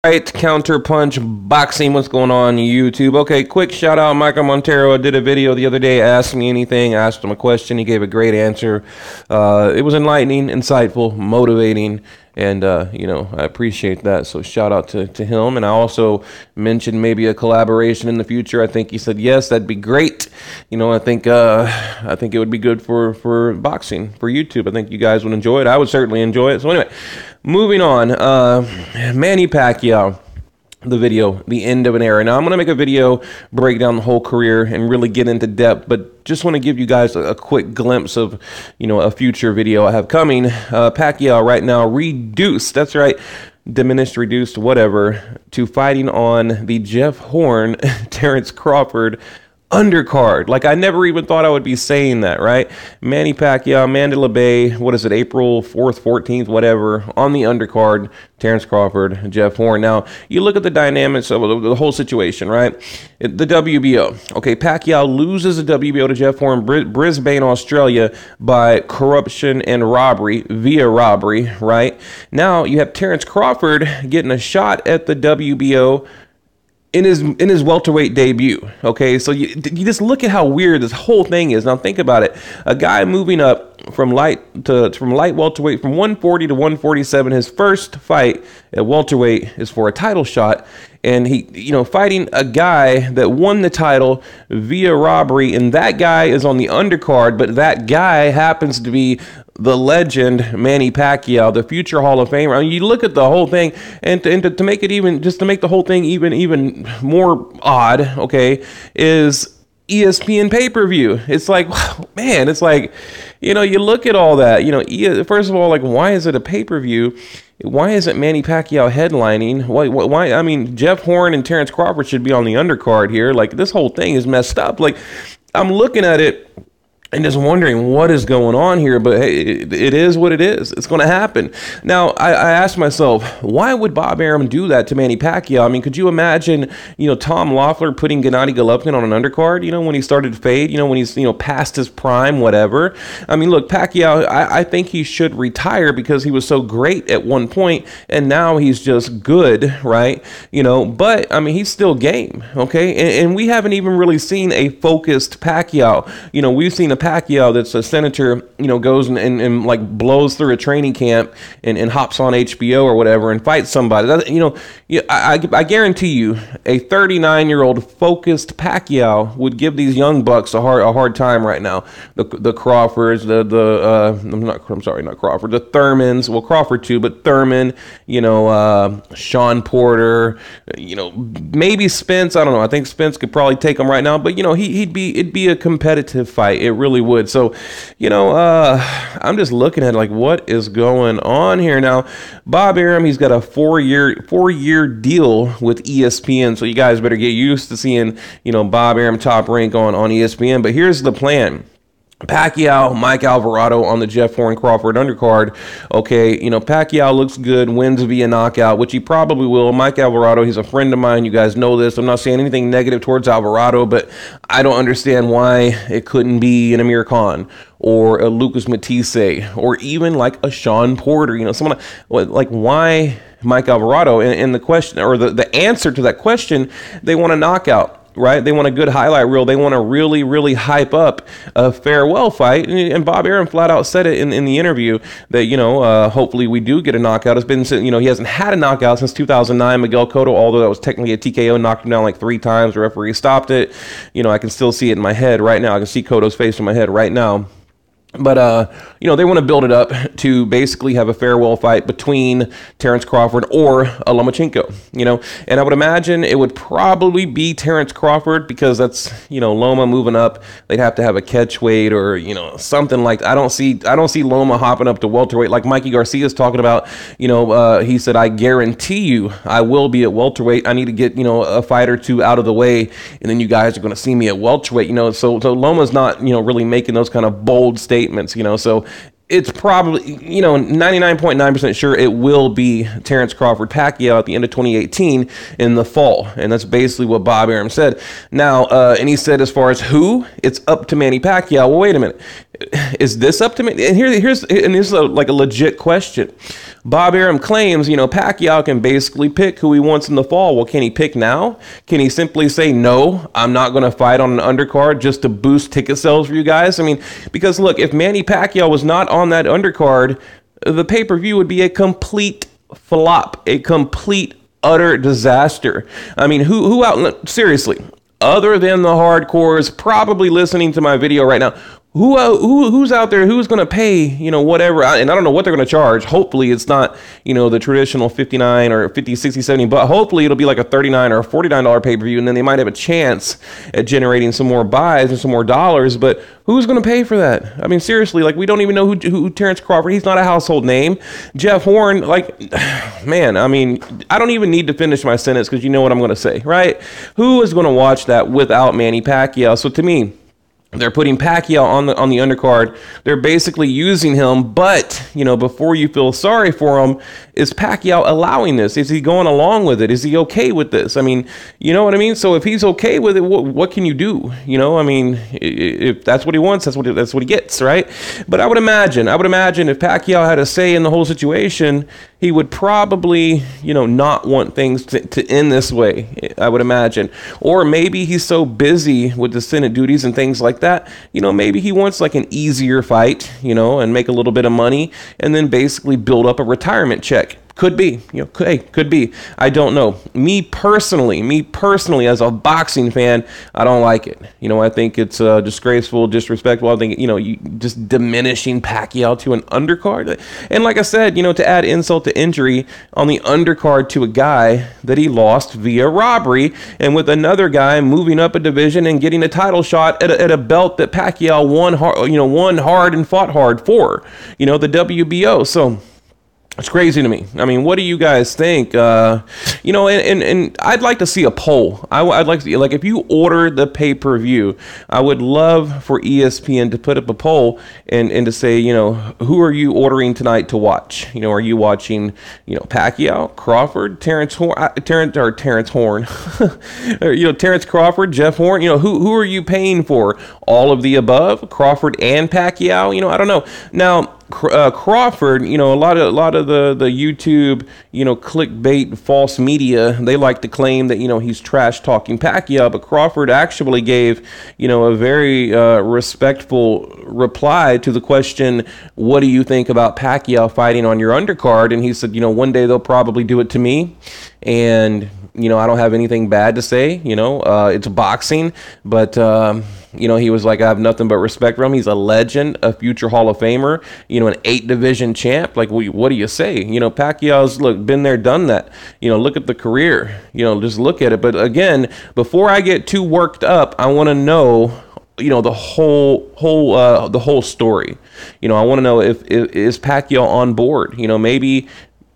Right, Counterpunch Boxing, what's going on YouTube? Okay, quick shout out, Michael Montero did a video the other day, asked me anything, asked him a question, he gave a great answer. It was enlightening, insightful, motivating, and you know, I appreciate that, so shout out to him. And I also mentioned maybe a collaboration in the future. I think he said yes, that'd be great. You know, I think it would be good for boxing, for YouTube. I think you guys would enjoy it. I would certainly enjoy it. So anyway, moving on, Manny Pacquiao, the video, the end of an era. Now, I'm going to make a video, break down the whole career and really get into depth, but just want to give you guys a quick glimpse of, you know, a future video I have coming. Pacquiao right now reduced, that's right, diminished, reduced, whatever, to fighting on the Jeff Horn, Terence Crawford undercard. Like, I never even thought I would be saying that, right? Manny Pacquiao, Mandalay Bay, what is it, April 4th, 14th, whatever, on the undercard, Terence Crawford, Jeff Horn. Now, you look at the dynamics of the whole situation, right? The WBO. Okay, Pacquiao loses the WBO to Jeff Horn, Brisbane, Australia, by corruption and robbery, via robbery, right? Now, you have Terence Crawford getting a shot at the WBO in his welterweight debut. Okay, so you just look at how weird this whole thing is. Now think about it: a guy moving up from light welterweight, from 140 to 147. His first fight at welterweight is for a title shot, and he, you know, fighting a guy that won the title via robbery, and that guy is on the undercard, but that guy happens to be the legend Manny Pacquiao, the future Hall of Famer. I mean, you look at the whole thing, and to make it even, just to make the whole thing even more odd, okay, is ESPN pay-per-view. It's like, man, it's like, you know, you look at all that, you know, first of all, like, why is it a pay-per-view? Why isn't Manny Pacquiao headlining? Why? I mean, Jeff Horn and Terence Crawford should be on the undercard here. Like, this whole thing is messed up. Like, I'm looking at it and just wondering what is going on here, but hey, it is what it is. It's going to happen. Now, I asked myself, why would Bob Arum do that to Manny Pacquiao? I mean, could you imagine, you know, Tom Loeffler putting Gennady Golovkin on an undercard, you know, when he started to fade, you know, when he's, you know, past his prime, whatever. I mean, look, Pacquiao, I think he should retire because he was so great at one point, and now he's just good, right? You know, but, I mean, he's still game, okay? And we haven't even really seen a focused Pacquiao. You know, we've seen a Pacquiao that's a senator, you know, goes and like blows through a training camp and hops on HBO or whatever and fights somebody. That, you know, I guarantee you a 39-year-old focused Pacquiao would give these young bucks a hard time right now. The Crawfords, not Crawford, the Thurmans, well, Crawford too, but Thurman, you know, Sean Porter, you know, maybe Spence. I don't know. I think Spence could probably take him right now, but you know, it'd be a competitive fight. It really would. So, you know, I'm just looking at like, what is going on here now? Bob Arum, he's got a four-year deal with ESPN, so you guys better get used to seeing, you know, Bob Arum top rank on ESPN. But here's the plan: Pacquiao, Mike Alvarado on the Jeff Horn Crawford undercard. Okay, you know, Pacquiao looks good, wins via knockout, which he probably will. Mike Alvarado, he's a friend of mine. You guys know this. I'm not saying anything negative towards Alvarado, but I don't understand why it couldn't be an Amir Khan or a Lucas Matisse or even like a Sean Porter. You know, someone like, why Mike Alvarado? And the question, or the answer to that question, they want a knockout. Right? They want a good highlight reel. They want to really, really hype up a farewell fight. And Bob Arum flat out said it in the interview that, you know, hopefully we do get a knockout. It's been, you know, he hasn't had a knockout since 2009. Miguel Cotto, although that was technically a TKO, knocked him down like 3 times. The referee stopped it. You know, I can still see it in my head right now. I can see Cotto's face in my head right now. But, you know, they want to build it up to basically have a farewell fight between Terence Crawford or a Lomachenko, you know. And I would imagine it would probably be Terence Crawford because that's, you know, Loma moving up. They'd have to have a catch weight or, you know, something like that. I don't see Loma hopping up to welterweight like Mikey Garcia's talking about. You know, he said, I guarantee you I will be at welterweight. I need to get, you know, a fight or two out of the way, and then you guys are going to see me at welterweight, you know. So Loma's not, you know, really making those kind of bold statements. You know, so it's probably, you know, 99.9% sure it will be Terence Crawford Pacquiao at the end of 2018 in the fall. And that's basically what Bob Arum said. Now, and he said as far as who, it's up to Manny Pacquiao. Well, wait a minute. Is this up to me? And here's like a legit question. Bob Arum claims, Pacquiao can basically pick who he wants in the fall. Well, can he pick now? Can he simply say, no, I'm not going to fight on an undercard just to boost ticket sales for you guys? I mean, because look, if Manny Pacquiao was not on that undercard, the pay-per-view would be a complete flop, a complete utter disaster. I mean, who out, seriously, other than the hardcores probably listening to my video right now, who's out there who's going to pay, whatever, and I don't know what they're going to charge. Hopefully it's not, the traditional 59 or 50, 60, 70, but hopefully it'll be like a $39 or a $49 pay-per-view, and then they might have a chance at generating some more buys and some more dollars. But who's going to pay for that? I mean, seriously, like, we don't even know who Terence Crawford, he's not a household name. Jeff Horn, like, man, I mean, I don't even need to finish my sentence because you know what I'm going to say, right? Who is going to watch that without Manny Pacquiao? So to me, they're putting Pacquiao on the undercard. They're basically using him, but before you feel sorry for him, is Pacquiao allowing this? Is he going along with it? Is he okay with this? I mean, you know what I mean? So if he's okay with it, what can you do? I mean, if that's what he wants, that's what he gets, right? But I would imagine if Pacquiao had a say in the whole situation, he would probably, not want things to end this way, I would imagine. Or maybe he's so busy with the Senate duties and things like that, maybe he wants like an easier fight, and make a little bit of money and then basically build up a retirement check. Could be, could be. I don't know. Me personally, as a boxing fan, I don't like it. I think it's disgraceful, disrespectful. I think, you just diminishing Pacquiao to an undercard. And like I said, to add insult to injury, on the undercard to a guy that he lost via robbery, and with another guy moving up a division and getting a title shot at a belt that Pacquiao won hard and fought hard for, the WBO. So it's crazy to me. I mean, what do you guys think? And I'd like to see a poll. I'd like to see, like, if you order the pay-per-view, I would love for ESPN to put up a poll and to say, who are you ordering tonight to watch? Are you watching, Pacquiao, Crawford, Terence Horn, Terence Crawford, Jeff Horn? Who are you paying for? All of the above, Crawford and Pacquiao? I don't know. Now, Crawford, a lot of the YouTube, clickbait, false media, they like to claim that, he's trash talking Pacquiao, but Crawford actually gave, a very respectful reply to the question, what do you think about Pacquiao fighting on your undercard? And he said, one day they'll probably do it to me, and I don't have anything bad to say. It's boxing, but he was like, I have nothing but respect for him. He's a legend, a future Hall of Famer, an 8-division champ. Like, what do you say? Pacquiao's, been there, done that. Look at the career. Just look at it. But again, before I get too worked up, I want to know, the whole story. I want to know if is Pacquiao on board. Maybe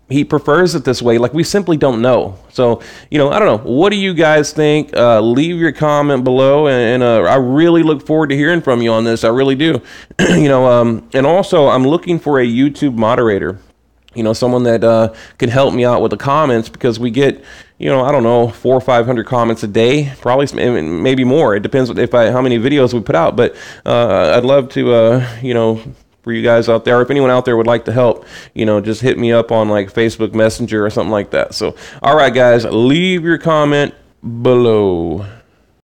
he prefers it this way. Like, we simply don't know. So, I don't know. What do you guys think? Leave your comment below, and I really look forward to hearing from you on this. I really do. And also, I'm looking for a YouTube moderator. Someone that can help me out with the comments, because we get, I don't know, 400 or 500 comments a day, probably maybe more. It depends how many videos we put out. But I'd love to, for you guys out there, if anyone out there would like to help, just hit me up on like Facebook Messenger or something like that. So, all right, guys, leave your comment below.